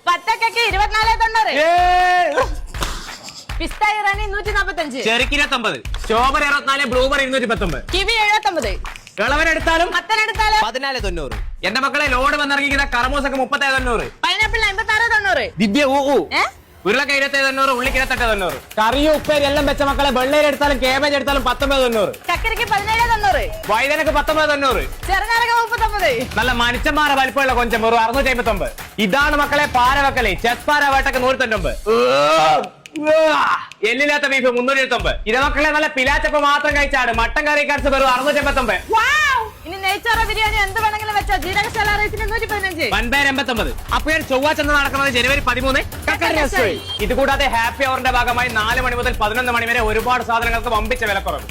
പത്തക്കയ്ക്ക് 24.90. പിസ്ത Irani 145. ചെറുക്ക് 29. Strawberry 64. Blueberry 219. Kiwi 79. ഇളവനെടുത്താലും മത്തനെടുത്താലും 1490. എന്റെ മക്കളെ load വന്നിറങ്ങിക്കുന്ന കറമൂസൊക്കെ 3790. Pineapple 56.90. ദിവ്യ ഉരുളക്ക 2790. ഉള്ളിക്ക് 2890. കറിയും ഉപ്പേരി എല്ലാം വെച്ച മക്കളെ വെള്ളരി എടുത്താലും കേബേജ് എടുത്താലും 1990. ചക്കരക്ക് 17.90. വൈതനക്ക് 1990. ചെറുനാരക 39. നല്ല മനുഷ്യന്മാരെ വലിപ്പമുള്ള കൊഞ്ചം വെറും 659. ഇതാണ് മക്കളെ പാരവക്കല്. ചെസ് പാര വേട്ടക്ക് 199. എല്ലില്ലാത്ത ബീഫ് 379. ഇത് മക്കളെ നല്ല പിലാച്ചപ്പ് മാത്രം കഴിച്ചാട് മട്ടൻ കറി കറിച്ച് വെറും 689. ഇനി നെയ്ച്ചോറ ബിരിയാണി എന്ത് വേണമെങ്കിലും വെച്ചാൽ ജീരകശാല റൈസിന് 115. വൻപേർ 89. അപ്പോൾ ചൊവ്വാഴ്ച നടക്കുന്നത് ജനുവരി 13. ഇത് കൂടാതെ ഹാപ്പി അവറിന്റെ ഭാഗമായി 4 മണി മുതൽ 11 മണി വരെ ഒരുപാട് സാധനങ്ങൾക്ക് വമ്പിച്ച വിലക്കുറവ്.